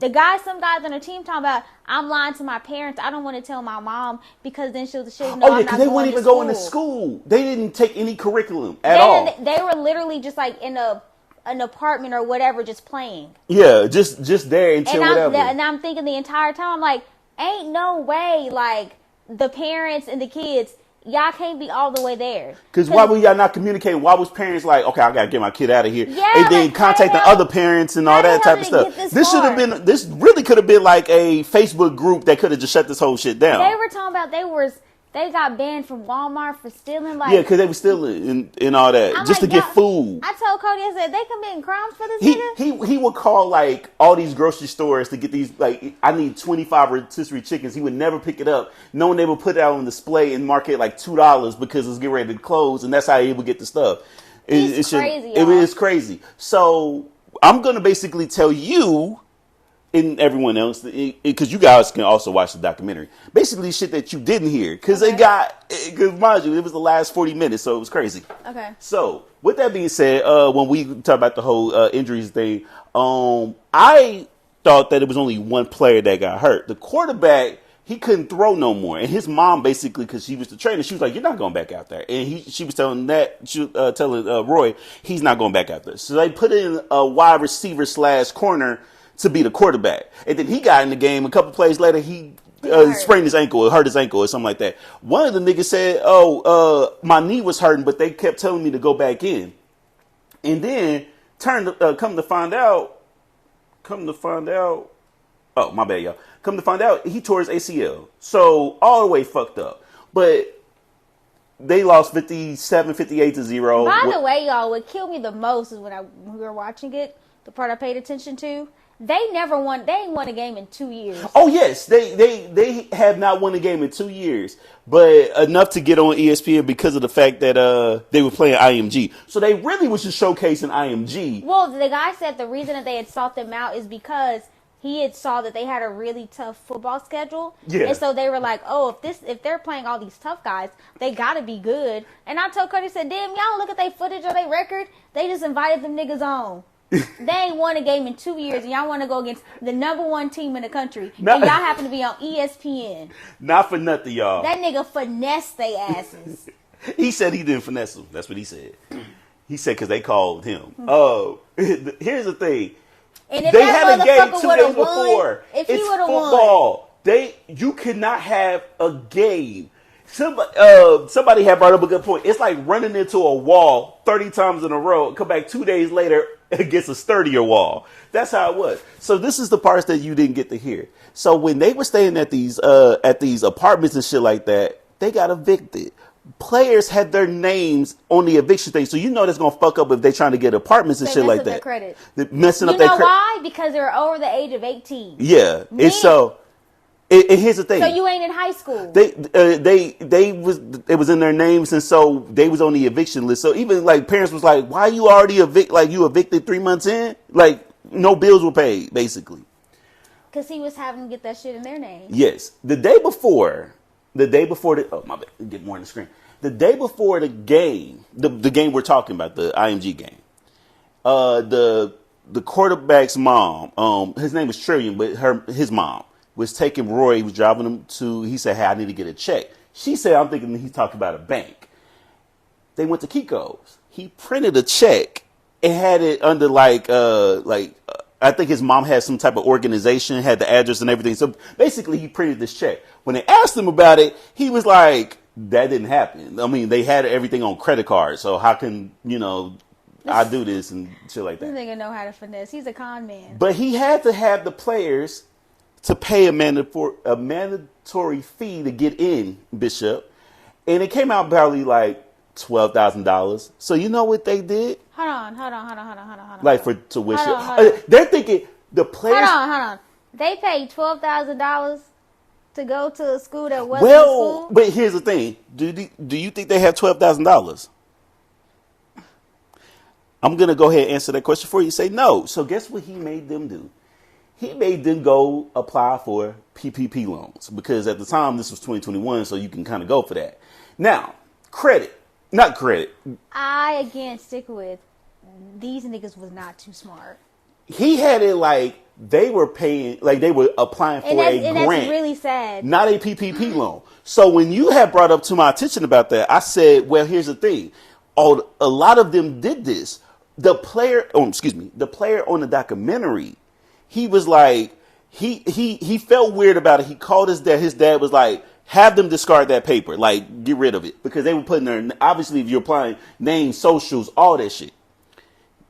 Some guys on the team talking about, I'm lying to my parents. I don't want to tell my mom because then she'll know I'm not because they going wouldn't even to go into school. They didn't take any curriculum at all. They were literally just like in an apartment or whatever, just playing. Yeah, just there until whatever. And I'm thinking the entire time, I'm like, ain't no way, like, the parents and the kids, y'all can't be all the way there. Because why would y'all not communicate? Why was parents like, okay, I got to get my kid out of here. Yeah, and then contact the other parents and all that type of stuff. This really could have been like a Facebook group that could have just shut this whole shit down. They were talking about they got banned from Walmart for stealing. Like, yeah, because they were stealing in all that just like, to get food. I told Cody, I said, they committing crimes for this nigga? He would call like all these grocery stores to get these, like, I need 25 rotisserie chickens. He would never pick it up, knowing they would put it out on display and mark it like $2 because it's getting ready to close, and that's how he would get the stuff. It's crazy. It is crazy. So I'm going to basically tell you and everyone else, because you guys can also watch the documentary. Basically, shit that you didn't hear, because because mind you, it was the last 40 minutes, so it was crazy. Okay. So with that being said, when we talk about the whole injuries thing, I thought that it was only one player that got hurt. The quarterback, he couldn't throw no more, and his mom basically, because she was the trainer, she was like, "You're not going back out there," and she was telling Roy, he's not going back out there. So they put in a wide receiver / corner to be the quarterback. And then he got in the game. A couple plays later, he sprained his ankle or hurt his ankle or something like that. One of the niggas said, my knee was hurting, but they kept telling me to go back in. And then come to find out, oh, my bad, y'all. Come to find out, he tore his ACL. So all the way fucked up. But they lost 58-0. By the way, y'all, what killed me the most is when we were watching it, the part I paid attention to, they ain't won a game in 2 years. Oh yes, they have not won a game in 2 years, but enough to get on ESPN because of the fact that they were playing IMG. So they really was just showcasing IMG. Well, the guy said the reason that they had sought them out is because he had saw that they had a really tough football schedule. Yeah. And so they were like, oh, if they're playing all these tough guys, they gotta be good. And I told Cody, said, damn, y'all look at their footage or their record. They just invited them niggas on. They ain't won a game in 2 years, and y'all want to go against the number one team in the country, and y'all happen to be on ESPN. Not for nothing, y'all. That nigga finessed they asses. He said he didn't finesse them. That's what he said. He said because they called him. Here's the thing. And if they that had a game 2 days won, before. if he it's would have football. You cannot have a game. Somebody had brought up a good point. It's like running into a wall 30 times in a row, come back 2 days later against a sturdier wall. That's how it was. So this is the parts that you didn't get to hear. So when they were staying at these apartments and shit like that, they got evicted. Players had their names on the eviction thing, so you know that's gonna fuck up if they're trying to get apartments and shit like that. Their credit. Messing up their credit. You know why? Because they're over the age of 18. Yeah, and so. And here's the thing. So you ain't in high school. It was in their names, and so they was on the eviction list. So even like parents was like, "Why you already you evicted 3 months in? Like no bills were paid, basically." Because he was having to get that shit in their name. Yes, the day before oh my bad, get more on the screen. The day before the game, the game we're talking about, the IMG game, the quarterback's mom, his name is Trillion, but his mom was taking Roy, he was driving him he said, hey, I need to get a check. She said, I'm thinking he's talking about a bank. They went to Kiko's. He printed a check and had it under I think his mom had some type of organization, had the address and everything. So basically he printed this check. When they asked him about it, he was like, that didn't happen. I mean, they had everything on credit cards. So how can, I do this and shit like that. This nigga know how to finesse. He's a con man. But he had to have the players to pay a mandatory fee to get in, Bishop. And it came out probably like $12,000. So you know what they did? Hold on. Like for tuition. They're thinking the players. Hold on. They paid $12,000 to go to a school that wasn't school? But here's the thing. Do you think they have $12,000? I'm going to go ahead and answer that question for you. Say no. So guess what he made them do? He made them go apply for PPP loans because at the time this was 2021, so you can kind of go for that. Now, not credit. I again stick with these niggas was not too smart. He had it like they were paying, like they were applying for a grant. And that's really sad. Not a PPP loan. So when you had brought up to my attention about that, I said, well, here's the thing. A lot of them did this. The player on the documentary, he was like, he felt weird about it. He called his dad. His dad was like, have them discard that paper. Like, get rid of it. Because they were putting their, obviously, if you're applying names, socials, all that shit.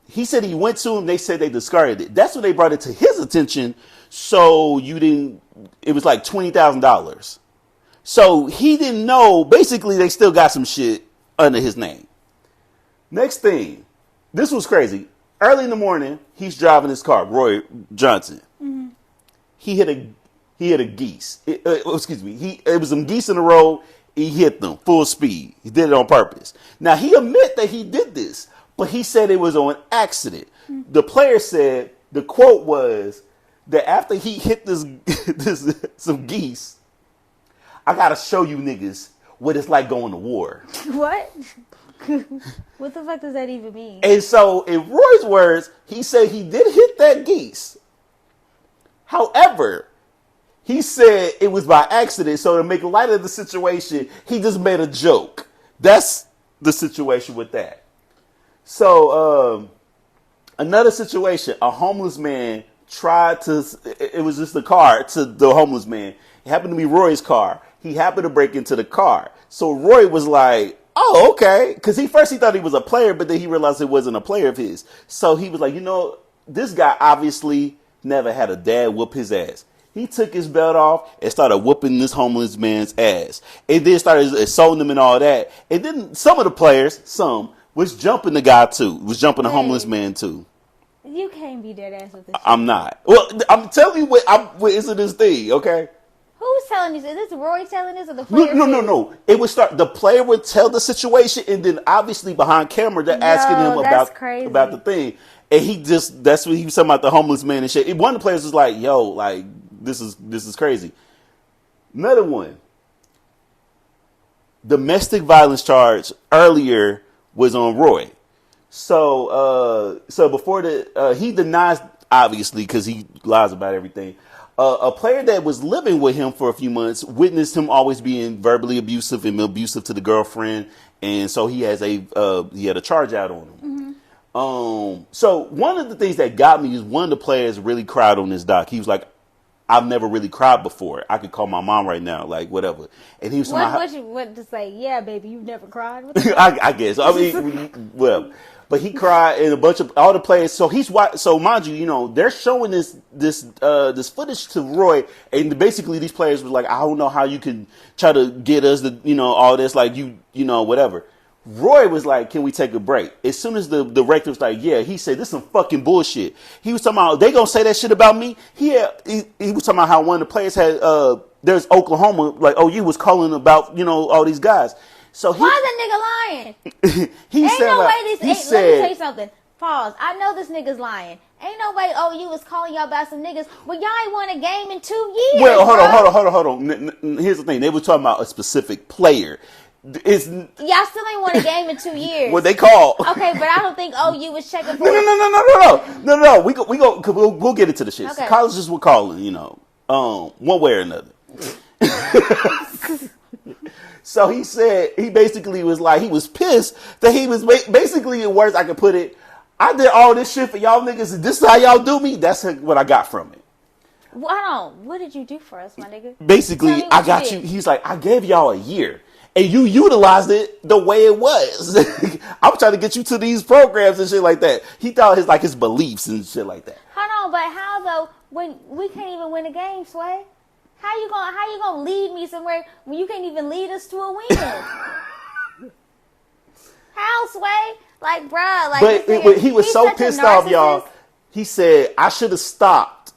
He said he went to him. They said they discarded it. That's when they brought it to his attention. So it was like $20,000. So he didn't know. Basically, they still got some shit under his name. Next thing. This was crazy. Early in the morning, he's driving his car, Roy Johnson. Mm-hmm. He hit a geese. It was some geese in the road. He hit them full speed. He did it on purpose. Now, he admit that he did this, but he said it was on accident. Mm-hmm. The player said, the quote was that after he hit some geese, I got to show you niggas what it's like going to war. What? What the fuck does that even mean? And so, in Roy's words, he said he did hit that geese. However, he said it was by accident. So to make light of the situation, he just made a joke. That's the situation with that. So, another situation, a homeless man it was just a car to the homeless man. It happened to be Roy's car. He happened to break into the car. So Roy was like, oh, okay. Because he thought he was a player, but then he realized it wasn't a player of his. So he was like, this guy obviously never had a dad whoop his ass. He took his belt off and started whooping this homeless man's ass. And then started assaulting him and all that. And then some of the players, was jumping the guy too. Was jumping the homeless man too. You can't be dead ass with this. I'm not. Well, I'm telling you what is this thing, okay? Who's telling this? Is this Roy telling this or the player? No. It would start. The player would tell the situation, and then obviously behind camera they're asking him about the thing. And that's what he was talking about, the homeless man and shit. And one of the players was like, yo, like, this is crazy. Another one. Domestic violence charge earlier was on Roy. So before he denies, obviously, because he lies about everything. A player that was living with him for a few months witnessed him always being verbally abusive and abusive to the girlfriend, and so he had a charge out on him. So one of the things that got me is one of the players really cried on this doc. He was like, I've never really cried before. I could call my mom right now, like whatever. And he was what to say? Yeah, baby, you've never cried. I guess. I mean, well, but he cried, and a bunch of all the players. So mind you, they're showing this footage to Roy, and basically these players was like, I don't know how you can try to get us to, all this, like whatever. Roy was like, can we take a break? As soon as the director was like, yeah, he said, this is some fucking bullshit. He was talking about, they gonna say that shit about me? He was talking about how one of the players had, there's Oklahoma, like, OU was calling about, all these guys. So why is that nigga lying? He ain't said, no like, way let me tell you something. Pause. I know this nigga's lying. Ain't no way OU was calling y'all about some niggas. Well, y'all ain't won a game in 2 years. Well, hold on. Here's the thing. They were talking about a specific player. Y'all still ain't won a game in 2 years. What they call? Okay, but I don't think OU was checking for. No. We'll get into the shit. Okay. Colleges were calling, one way or another. So he said he basically was like, he was pissed that he was basically, in words I could put it, I did all this shit for y'all niggas, and this is how y'all do me. That's what I got from it. Well, what did you do for us, my nigga? Basically, I got you. He's like, I gave y'all a year. And you utilized it the way it was. I'm trying to get you to these programs and shit like that. He thought his beliefs and shit like that. Hold on, but how though? When we can't even win a game, Sway? How you gonna lead me somewhere when you can't even lead us to a win? How, Sway? Like, bruh, like. But he was so pissed off, y'all. He said, I should have stopped.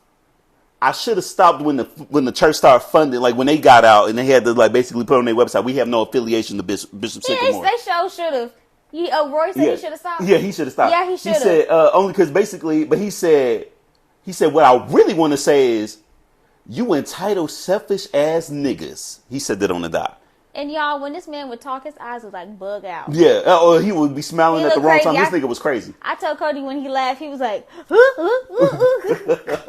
When the church started funding, like when they got out and they had to like basically put on their website, we have no affiliation to Bishop Sycamore. They should have. Roy said he should have stopped. Yeah, he should have stopped. Yeah, he should have. He said only because basically, but he said what I really want to say is, you entitled, selfish ass niggas. He said that on the dot. And y'all, when this man would talk, his eyes would like bug out. Yeah, or he would be smiling at the wrong time. This nigga was crazy. I told Cody when he laughed, he was like,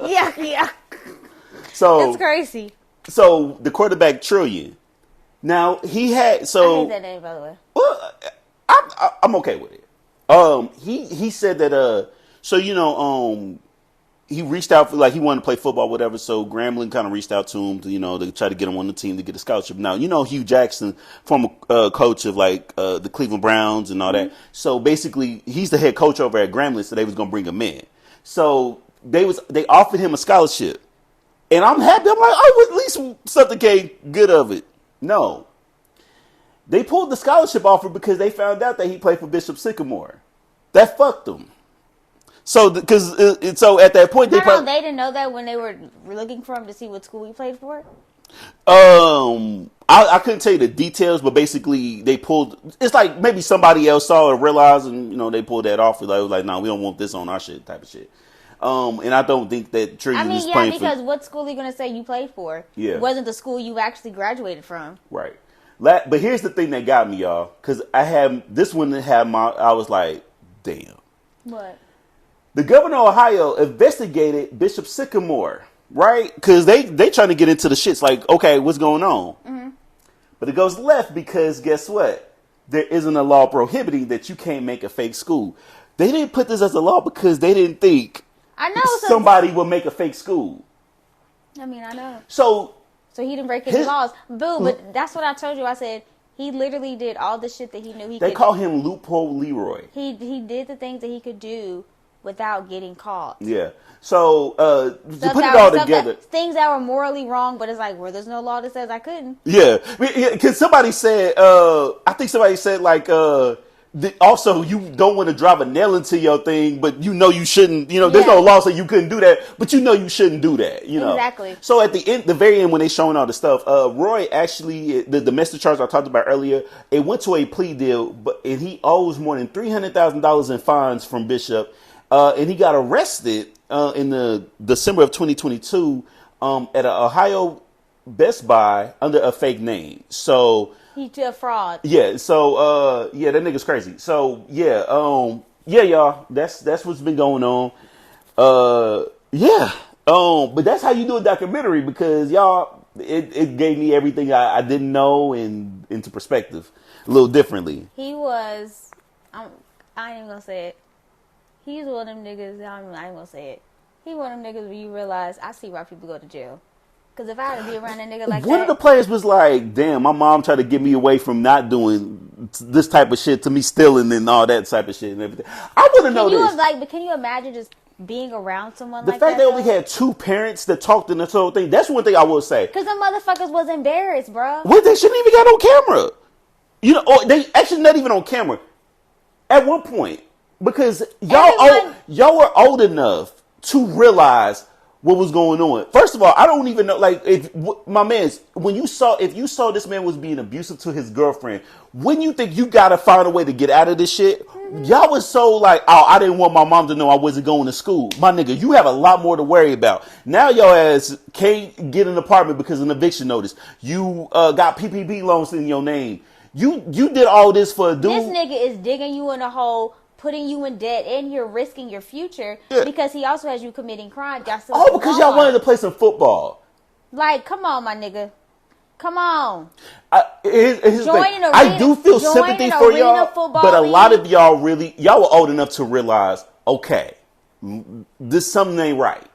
yeah. So it's crazy. So the quarterback Trillion. Now he had I hate that name, by the way. Well, I'm okay with it. He said that he reached out for, like, he wanted to play football, whatever. So Grambling kind of reached out to him to try to get him on the team to get a scholarship. Now, Hugh Jackson, former coach of the Cleveland Browns and all that. So basically, he's the head coach over at Grambling, so they was gonna bring him in. So they offered him a scholarship, and I'm happy. I'm like, oh, at least something came good of it. No, they pulled the scholarship offer because they found out that he played for Bishop Sycamore. That fucked them. So, so at that point, they didn't know that when they were looking for him to see what school he played for. I couldn't tell you the details, but basically they pulled. It's like maybe somebody else saw or realized, and they pulled that off. Like, no, we don't want this on our shit, type of shit. And I don't think that Trillion is playing for. Because what school are you gonna say you played for? Yeah, wasn't the school you actually graduated from. Right. But here's the thing that got me, y'all, because I was like, damn. What? The governor of Ohio investigated Bishop Sycamore, right? Because they trying to get into the shits like, okay, what's going on? Mm-hmm. But it goes left because guess what? There isn't a law prohibiting that you can't make a fake school. They didn't put this as a law because they didn't think somebody will make a fake school. I mean, I know. So he didn't break any laws. Boo, but that's what I told you. I said he literally did all the shit that he knew he could. They call him Loophole Leroy. He did the things that he could do without getting caught. Yeah. So to put it all together, things that were morally wrong, but it's like, well, there's no law that says I couldn't. Yeah, because somebody said, I think somebody said like, also you don't want to drive a nail into your thing, but you shouldn't. There's no law saying you couldn't do that, but you shouldn't do that. Exactly. So at the very end, when they showing all the stuff, Roy actually the domestic charge I talked about earlier, it went to a plea deal, and he owes more than $300,000 in fines from Bishop. and he got arrested in the December of 2022 at an Ohio Best Buy under a fake name. So he did a fraud. Yeah. So yeah, that nigga's crazy. So yeah, yeah, y'all. That's what's been going on. Yeah. But that's how you do a documentary, because y'all, it gave me everything I didn't know and into perspective a little differently. He was, I ain't even gonna say it. He's one of them niggas, I ain't gonna say it. He one of them niggas where you realize, I see why people go to jail. Because if I had to be around a nigga like that. One of the players was like, damn, my mom tried to get me away from not doing this type of shit to me stealing and all that type of shit and everything. I want to know this. But can you imagine just being around someone like that? The fact they only had 2 parents that talked in this whole thing, that's one thing I will say. Because the motherfuckers was embarrassed, bro. Well, they shouldn't even got on camera. You know, or they actually not even on camera. At one point. Because y'all were old enough to realize what was going on. First of all, I don't even know, like, if you saw this man was being abusive to his girlfriend, wouldn't you think you gotta find a way to get out of this shit? Mm-hmm. Y'all was so like, oh, I didn't want my mom to know I wasn't going to school. My nigga, you have a lot more to worry about. Now your ass can't get an apartment because of an eviction notice. You got PPP loans in your name. You did all this for a dude. This nigga is digging you in a hole, putting you in debt, and you're risking your future because he also has you committing crimes. Because y'all wanted to play some football. Like, come on, my nigga. Come on. I do feel sympathy for y'all, but a lot of y'all were old enough to realize, okay, this something ain't right.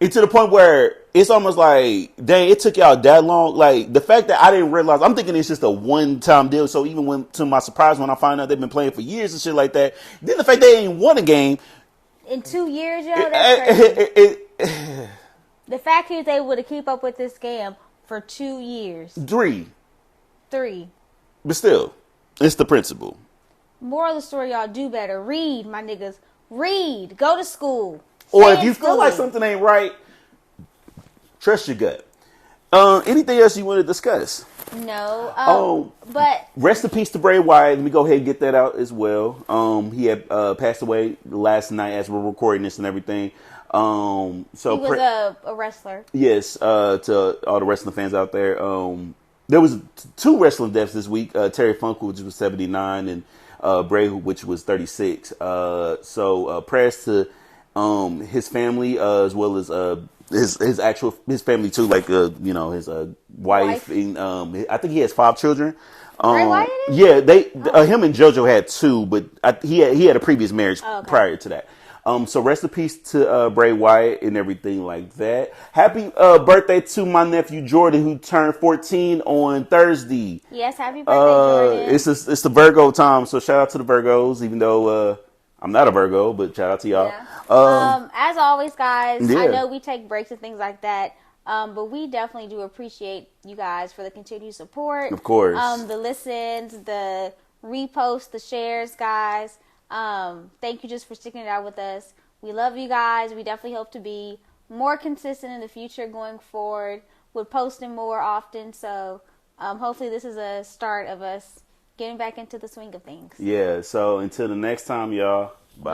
It's to the point where it's almost like, dang, it took y'all that long. Like, the fact that I didn't realize, I'm thinking it's just a one-time deal. So even to my surprise, when I find out they've been playing for years and shit like that, then the fact they ain't won a game in 2 years, yo, that's crazy. The fact he was able to keep up with this scam for 2 years. 3. But still, it's the principle. Moral of the story, y'all, do better. Read, my niggas. Read. Go to school. Or if you feel like something ain't right, trust your gut. Anything else you want to discuss? No. But rest in peace to Bray Wyatt. Let me go ahead and get that out as well. He had passed away last night as we're recording this and everything. So he was a wrestler. Yes. To all the wrestling fans out there, there was 2 wrestling deaths this week. Terry Funk, which was 79, and Bray, which was 36. So prayers to his family as well as his family too, like his wife. And, I think he has 5 children. Bray Wyatt? Yeah, him and JoJo had 2, but he had a previous marriage prior to that. So rest in peace to Bray Wyatt and everything like that. Happy birthday to my nephew Jordan, who turned 14 on Thursday. Yes, happy birthday, Jordan. It's the Virgo time, so shout out to the Virgos, even though I'm not a Virgo, but shout out to y'all. Yeah. As always, guys, I know we take breaks and things like that, but we definitely do appreciate you guys for the continued support. Of course. The listens, the reposts, the shares, guys. Thank you just for sticking it out with us. We love you guys. We definitely hope to be more consistent in the future going forward with posting more often. So hopefully this is a start of us getting back into the swing of things. Yeah, so until the next time, y'all. Bye.